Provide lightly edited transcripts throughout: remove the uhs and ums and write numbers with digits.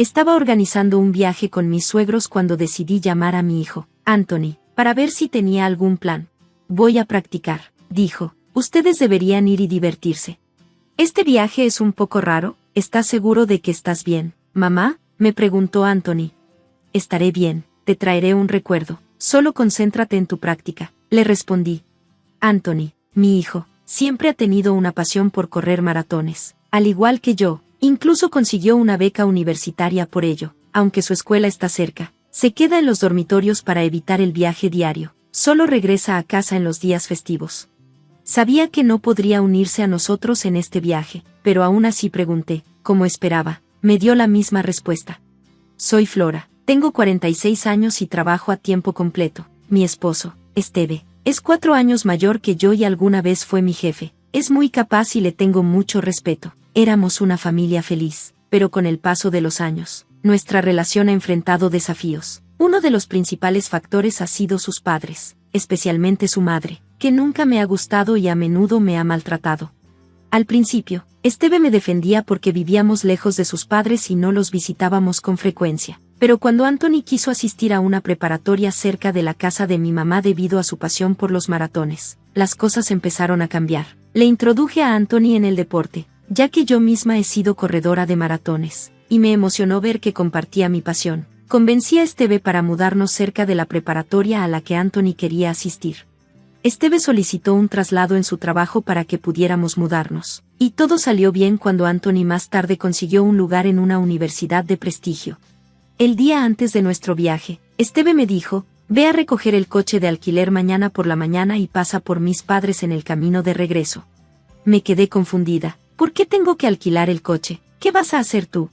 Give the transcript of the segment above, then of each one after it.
Estaba organizando un viaje con mis suegros cuando decidí llamar a mi hijo, Anthony, para ver si tenía algún plan. Voy a practicar, dijo. Ustedes deberían ir y divertirse. Este viaje es un poco raro. ¿Estás seguro de que estás bien, mamá?, me preguntó Anthony. Estaré bien, te traeré un recuerdo. Solo concéntrate en tu práctica, le respondí. Anthony, mi hijo, siempre ha tenido una pasión por correr maratones, al igual que yo. Incluso consiguió una beca universitaria por ello. Aunque su escuela está cerca, se queda en los dormitorios para evitar el viaje diario. Solo regresa a casa en los días festivos. Sabía que no podría unirse a nosotros en este viaje, pero aún así pregunté, como esperaba. Me dio la misma respuesta. Soy Flora, tengo 46 años y trabajo a tiempo completo. Mi esposo, Esteve, es 4 años mayor que yo y alguna vez fue mi jefe. Es muy capaz y le tengo mucho respeto. Éramos una familia feliz, pero con el paso de los años, nuestra relación ha enfrentado desafíos. Uno de los principales factores ha sido sus padres, especialmente su madre, que nunca me ha gustado y a menudo me ha maltratado. Al principio, Esteve me defendía porque vivíamos lejos de sus padres y no los visitábamos con frecuencia. Pero cuando Anthony quiso asistir a una preparatoria cerca de la casa de mi mamá debido a su pasión por los maratones, las cosas empezaron a cambiar. Le introduje a Anthony en el deporte, ya que yo misma he sido corredora de maratones, y me emocionó ver que compartía mi pasión. Convencí a Esteve para mudarnos cerca de la preparatoria a la que Anthony quería asistir. Esteve solicitó un traslado en su trabajo para que pudiéramos mudarnos, y todo salió bien cuando Anthony más tarde consiguió un lugar en una universidad de prestigio. El día antes de nuestro viaje, Esteve me dijo, ve a recoger el coche de alquiler mañana por la mañana y pasa por mis padres en el camino de regreso. Me quedé confundida. ¿Por qué tengo que alquilar el coche? ¿Qué vas a hacer tú?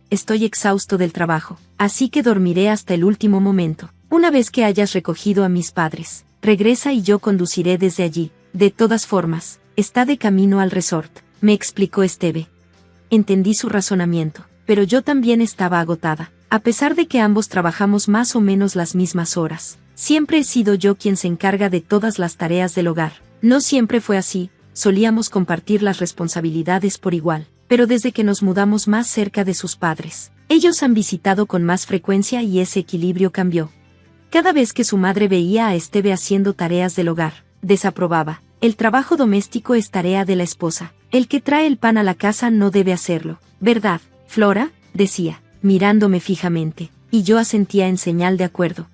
Estoy exhausto del trabajo, así que dormiré hasta el último momento. Una vez que hayas recogido a mis padres, regresa y yo conduciré desde allí. De todas formas, está de camino al resort, me explicó Esteve. Entendí su razonamiento, pero yo también estaba agotada. A pesar de que ambos trabajamos más o menos las mismas horas, siempre he sido yo quien se encarga de todas las tareas del hogar. No siempre fue así. Solíamos compartir las responsabilidades por igual, pero desde que nos mudamos más cerca de sus padres, ellos han visitado con más frecuencia y ese equilibrio cambió. Cada vez que su madre veía a Esteve haciendo tareas del hogar, desaprobaba. El trabajo doméstico es tarea de la esposa. El que trae el pan a la casa no debe hacerlo, ¿verdad, Flora?, decía, mirándome fijamente, y yo asentía en señal de acuerdo.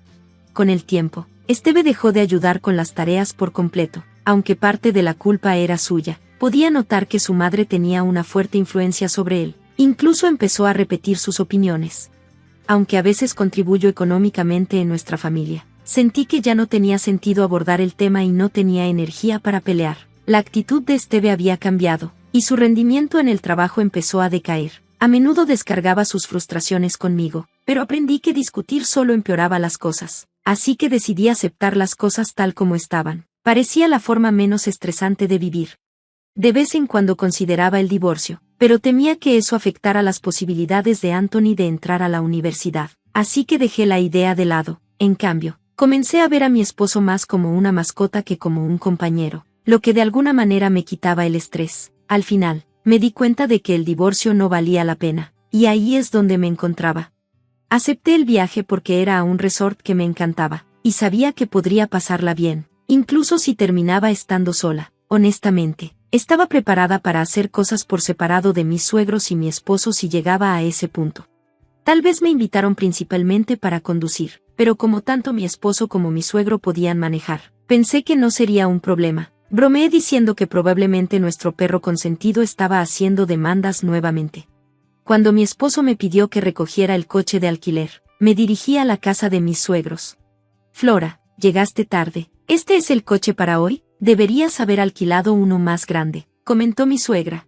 Con el tiempo, Esteve dejó de ayudar con las tareas por completo. Aunque parte de la culpa era suya, podía notar que su madre tenía una fuerte influencia sobre él. Incluso empezó a repetir sus opiniones. Aunque a veces contribuyó económicamente en nuestra familia, sentí que ya no tenía sentido abordar el tema y no tenía energía para pelear. La actitud de Esteve había cambiado, y su rendimiento en el trabajo empezó a decaer. A menudo descargaba sus frustraciones conmigo, pero aprendí que discutir solo empeoraba las cosas. Así que decidí aceptar las cosas tal como estaban. Parecía la forma menos estresante de vivir. De vez en cuando consideraba el divorcio, pero temía que eso afectara las posibilidades de Anthony de entrar a la universidad, así que dejé la idea de lado. En cambio, comencé a ver a mi esposo más como una mascota que como un compañero, lo que de alguna manera me quitaba el estrés. Al final, me di cuenta de que el divorcio no valía la pena, y ahí es donde me encontraba. Acepté el viaje porque era a un resort que me encantaba, y sabía que podría pasarla bien. Incluso si terminaba estando sola, honestamente, estaba preparada para hacer cosas por separado de mis suegros y mi esposo si llegaba a ese punto. Tal vez me invitaron principalmente para conducir, pero como tanto mi esposo como mi suegro podían manejar, pensé que no sería un problema. Bromeé diciendo que probablemente nuestro perro consentido estaba haciendo demandas nuevamente. Cuando mi esposo me pidió que recogiera el coche de alquiler, me dirigí a la casa de mis suegros. Flora, llegaste tarde. ¿Este es el coche para hoy? Deberías haber alquilado uno más grande, comentó mi suegra.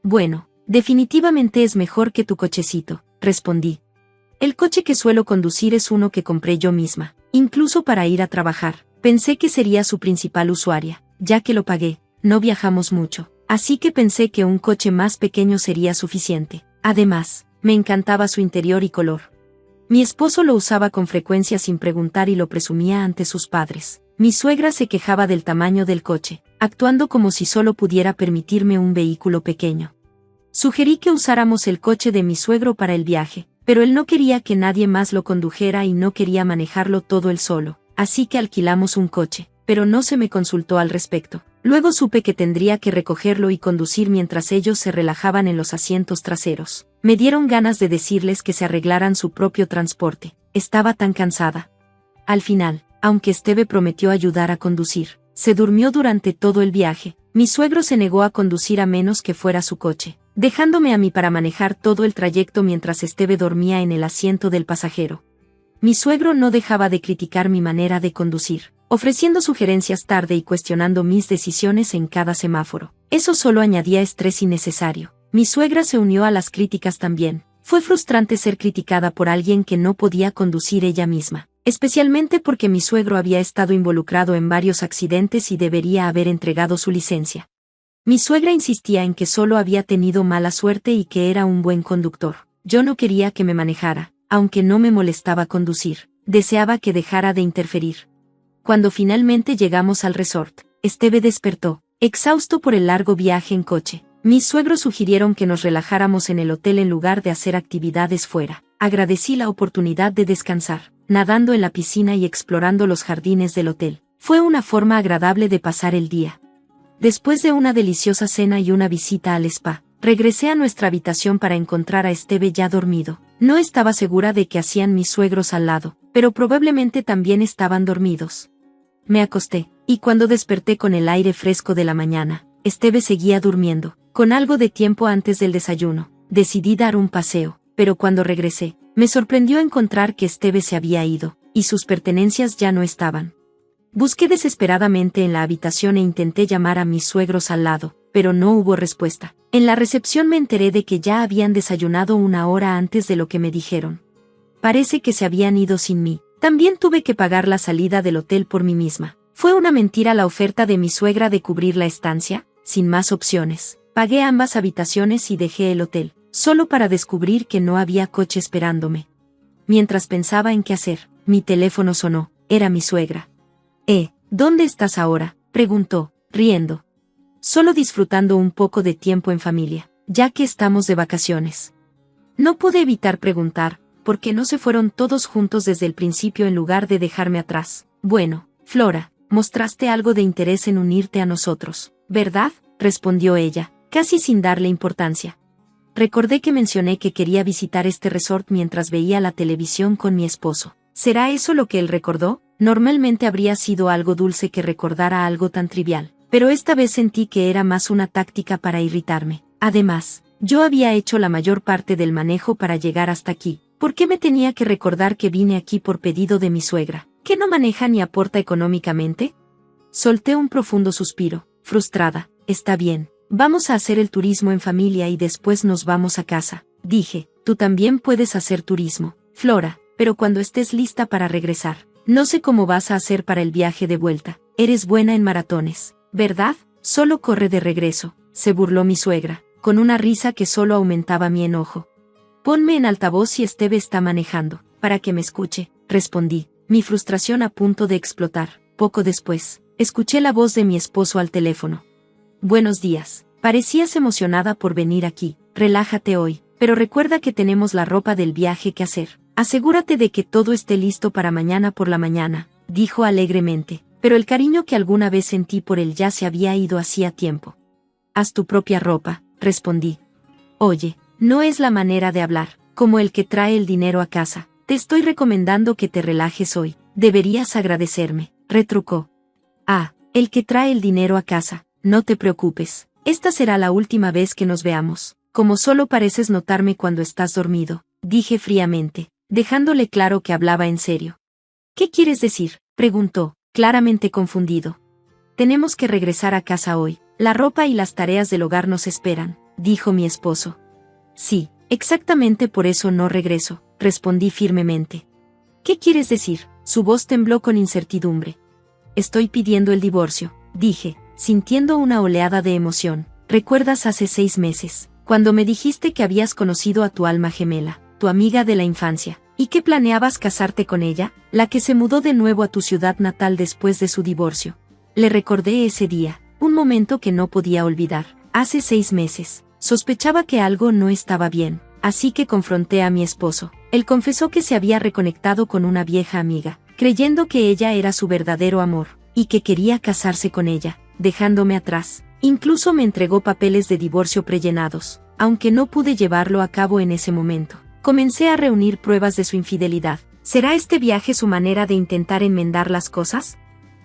Bueno, definitivamente es mejor que tu cochecito, respondí. El coche que suelo conducir es uno que compré yo misma, incluso para ir a trabajar. Pensé que sería su principal usuaria, ya que lo pagué. No viajamos mucho, así que pensé que un coche más pequeño sería suficiente. Además, me encantaba su interior y color. Mi esposo lo usaba con frecuencia sin preguntar y lo presumía ante sus padres. Mi suegra se quejaba del tamaño del coche, actuando como si solo pudiera permitirme un vehículo pequeño. Sugerí que usáramos el coche de mi suegro para el viaje, pero él no quería que nadie más lo condujera y no quería manejarlo todo él solo, así que alquilamos un coche, pero no se me consultó al respecto. Luego supe que tendría que recogerlo y conducir mientras ellos se relajaban en los asientos traseros. Me dieron ganas de decirles que se arreglaran su propio transporte. Estaba tan cansada. Al final, aunque Esteve prometió ayudar a conducir, se durmió durante todo el viaje. Mi suegro se negó a conducir a menos que fuera su coche, dejándome a mí para manejar todo el trayecto mientras Esteve dormía en el asiento del pasajero. Mi suegro no dejaba de criticar mi manera de conducir, ofreciendo sugerencias tarde y cuestionando mis decisiones en cada semáforo. Eso solo añadía estrés innecesario. Mi suegra se unió a las críticas también. Fue frustrante ser criticada por alguien que no podía conducir ella misma, especialmente porque mi suegro había estado involucrado en varios accidentes y debería haber entregado su licencia. Mi suegra insistía en que solo había tenido mala suerte y que era un buen conductor. Yo no quería que me manejara, aunque no me molestaba conducir. Deseaba que dejara de interferir. Cuando finalmente llegamos al resort, Esteve despertó, exhausto por el largo viaje en coche. Mis suegros sugirieron que nos relajáramos en el hotel en lugar de hacer actividades fuera. Agradecí la oportunidad de descansar, nadando en la piscina y explorando los jardines del hotel. Fue una forma agradable de pasar el día. Después de una deliciosa cena y una visita al spa, regresé a nuestra habitación para encontrar a Esteve ya dormido. No estaba segura de qué hacían mis suegros al lado, pero probablemente también estaban dormidos. Me acosté, y cuando desperté con el aire fresco de la mañana, Esteve seguía durmiendo. Con algo de tiempo antes del desayuno, decidí dar un paseo, pero cuando regresé, me sorprendió encontrar que Esteve se había ido, y sus pertenencias ya no estaban. Busqué desesperadamente en la habitación e intenté llamar a mis suegros al lado, pero no hubo respuesta. En la recepción me enteré de que ya habían desayunado una hora antes de lo que me dijeron. Parece que se habían ido sin mí. También tuve que pagar la salida del hotel por mí misma. ¿Fue una mentira la oferta de mi suegra de cubrir la estancia? Sin más opciones. Pagué ambas habitaciones y dejé el hotel, solo para descubrir que no había coche esperándome. Mientras pensaba en qué hacer, mi teléfono sonó. Era mi suegra. ¿Dónde estás ahora?, preguntó, riendo. Solo disfrutando un poco de tiempo en familia, ya que estamos de vacaciones. No pude evitar preguntar, ¿por qué no se fueron todos juntos desde el principio en lugar de dejarme atrás? Bueno, Flora, mostraste algo de interés en unirte a nosotros, ¿verdad?, respondió ella, casi sin darle importancia. Recordé que mencioné que quería visitar este resort mientras veía la televisión con mi esposo. ¿Será eso lo que él recordó? Normalmente habría sido algo dulce que recordara algo tan trivial, pero esta vez sentí que era más una táctica para irritarme. Además, yo había hecho la mayor parte del manejo para llegar hasta aquí. ¿Por qué me tenía que recordar que vine aquí por pedido de mi suegra, que no maneja ni aporta económicamente? Solté un profundo suspiro, frustrada. Está bien, vamos a hacer el turismo en familia y después nos vamos a casa, dije. Tú también puedes hacer turismo, Flora, pero cuando estés lista para regresar. No sé cómo vas a hacer para el viaje de vuelta. Eres buena en maratones, ¿verdad? Solo corre de regreso, se burló mi suegra, con una risa que solo aumentaba mi enojo. Ponme en altavoz si Esteve está manejando, para que me escuche, respondí, mi frustración a punto de explotar. Poco después, escuché la voz de mi esposo al teléfono. Buenos días, parecías emocionada por venir aquí, relájate hoy, pero recuerda que tenemos la ropa del viaje que hacer. Asegúrate de que todo esté listo para mañana por la mañana, dijo alegremente, pero el cariño que alguna vez sentí por él ya se había ido hacía tiempo. Haz tu propia ropa, respondí. Oye, no es la manera de hablar, como el que trae el dinero a casa. Te estoy recomendando que te relajes hoy, deberías agradecerme, retrucó. El que trae el dinero a casa, no te preocupes, esta será la última vez que nos veamos, como solo pareces notarme cuando estás dormido, dije fríamente, dejándole claro que hablaba en serio. ¿Qué quieres decir?, preguntó, claramente confundido. Tenemos que regresar a casa hoy, la ropa y las tareas del hogar nos esperan, dijo mi esposo. Sí, exactamente por eso no regreso, respondí firmemente. ¿Qué quieres decir?, su voz tembló con incertidumbre. Estoy pidiendo el divorcio, dije, sintiendo una oleada de emoción. ¿Recuerdas hace 6 meses, cuando me dijiste que habías conocido a tu alma gemela, tu amiga de la infancia, y que planeabas casarte con ella, la que se mudó de nuevo a tu ciudad natal después de su divorcio? Le recordé ese día, un momento que no podía olvidar. Hace 6 meses, sospechaba que algo no estaba bien, así que confronté a mi esposo. Él confesó que se había reconectado con una vieja amiga, creyendo que ella era su verdadero amor, y que quería casarse con ella, dejándome atrás. Incluso me entregó papeles de divorcio prellenados, aunque no pude llevarlo a cabo en ese momento. Comencé a reunir pruebas de su infidelidad. ¿Será este viaje su manera de intentar enmendar las cosas?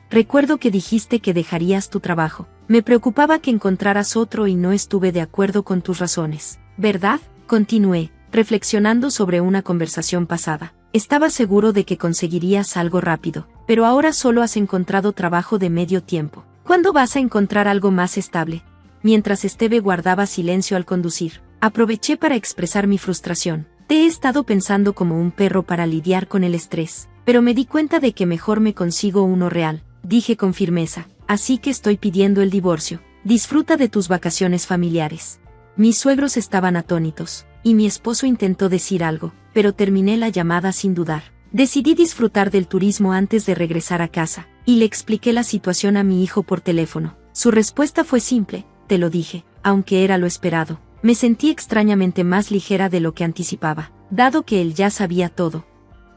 Recuerdo que dijiste que dejarías tu trabajo. Me preocupaba que encontraras otro y no estuve de acuerdo con tus razones, ¿verdad? Continué, reflexionando sobre una conversación pasada. Estaba seguro de que conseguirías algo rápido, pero ahora solo has encontrado trabajo de medio tiempo. ¿Cuándo vas a encontrar algo más estable? Mientras Esteve guardaba silencio al conducir, aproveché para expresar mi frustración. Te he estado pensando como un perro para lidiar con el estrés, pero me di cuenta de que mejor me consigo uno real, dije con firmeza, así que estoy pidiendo el divorcio. Disfruta de tus vacaciones familiares. Mis suegros estaban atónitos, y mi esposo intentó decir algo, pero terminé la llamada sin dudar. Decidí disfrutar del turismo antes de regresar a casa, y le expliqué la situación a mi hijo por teléfono. Su respuesta fue simple, te lo dije, aunque era lo esperado. Me sentí extrañamente más ligera de lo que anticipaba, dado que él ya sabía todo.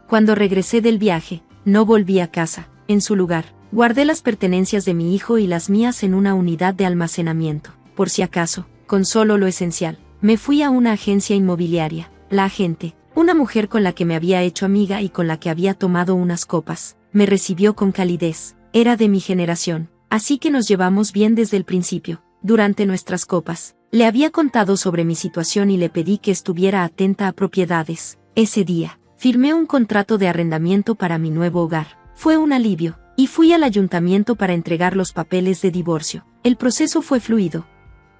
Cuando regresé del viaje, no volví a casa. En su lugar, guardé las pertenencias de mi hijo y las mías en una unidad de almacenamiento. Por si acaso, con solo lo esencial, me fui a una agencia inmobiliaria. La agente, una mujer con la que me había hecho amiga y con la que había tomado unas copas, me recibió con calidez. Era de mi generación, así que nos llevamos bien desde el principio. Durante nuestras copas, le había contado sobre mi situación y le pedí que estuviera atenta a propiedades. Ese día, firmé un contrato de arrendamiento para mi nuevo hogar. Fue un alivio, y fui al ayuntamiento para entregar los papeles de divorcio. El proceso fue fluido.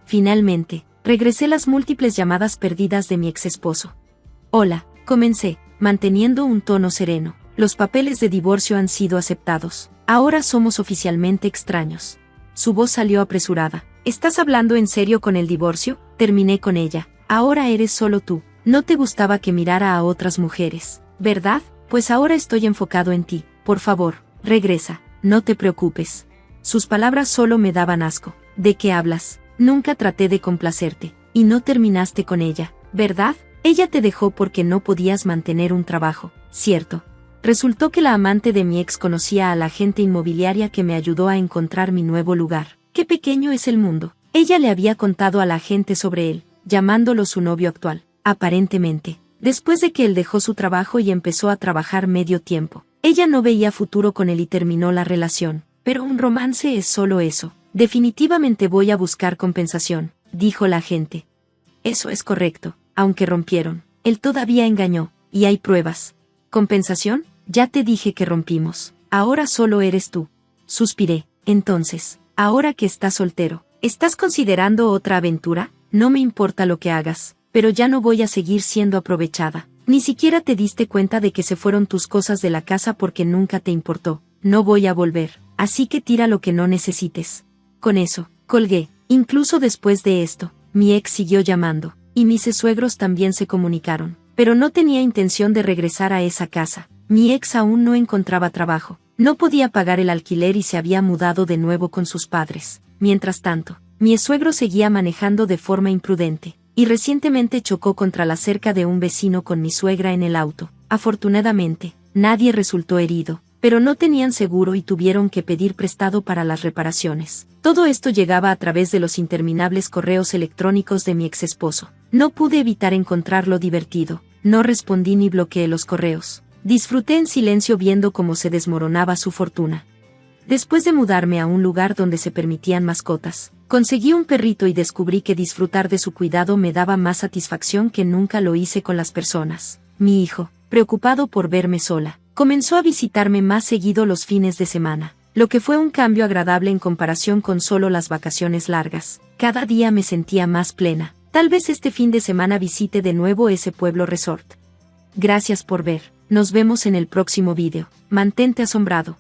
Finalmente, regresé las múltiples llamadas perdidas de mi exesposo. Hola, comencé, manteniendo un tono sereno. Los papeles de divorcio han sido aceptados. Ahora somos oficialmente extraños. Su voz salió apresurada. ¿Estás hablando en serio con el divorcio? Terminé con ella. Ahora eres solo tú. No te gustaba que mirara a otras mujeres, ¿verdad? Pues ahora estoy enfocado en ti. Por favor, regresa. No te preocupes. Sus palabras solo me daban asco. ¿De qué hablas? Nunca traté de complacerte. Y no terminaste con ella, ¿verdad? Ella te dejó porque no podías mantener un trabajo, ¿cierto? Resultó que la amante de mi ex conocía a la agente inmobiliaria que me ayudó a encontrar mi nuevo lugar. ¡Qué pequeño es el mundo! Ella le había contado a la agente sobre él, llamándolo su novio actual. Aparentemente, después de que él dejó su trabajo y empezó a trabajar medio tiempo, ella no veía futuro con él y terminó la relación. Pero un romance es solo eso. Definitivamente voy a buscar compensación, dijo la agente. Eso es correcto, aunque rompieron. Él todavía engañó, y hay pruebas. ¿Compensación? Ya te dije que rompimos. Ahora solo eres tú. Suspiré. Entonces, ahora que estás soltero, ¿estás considerando otra aventura? No me importa lo que hagas, pero ya no voy a seguir siendo aprovechada. Ni siquiera te diste cuenta de que se fueron tus cosas de la casa porque nunca te importó. No voy a volver, así que tira lo que no necesites. Con eso, colgué. Incluso después de esto, mi ex siguió llamando, y mis suegros también se comunicaron. Pero no tenía intención de regresar a esa casa. Mi ex aún no encontraba trabajo. No podía pagar el alquiler y se había mudado de nuevo con sus padres. Mientras tanto, mi suegro seguía manejando de forma imprudente, y recientemente chocó contra la cerca de un vecino con mi suegra en el auto. Afortunadamente, nadie resultó herido, pero no tenían seguro y tuvieron que pedir prestado para las reparaciones. Todo esto llegaba a través de los interminables correos electrónicos de mi exesposo. No pude evitar encontrarlo divertido. No respondí ni bloqueé los correos. Disfruté en silencio viendo cómo se desmoronaba su fortuna. Después de mudarme a un lugar donde se permitían mascotas, conseguí un perrito y descubrí que disfrutar de su cuidado me daba más satisfacción que nunca lo hice con las personas. Mi hijo, preocupado por verme sola, comenzó a visitarme más seguido los fines de semana, lo que fue un cambio agradable en comparación con solo las vacaciones largas. Cada día me sentía más plena. Tal vez este fin de semana visite de nuevo ese pueblo resort. Gracias por ver. Nos vemos en el próximo vídeo. Mantente asombrado.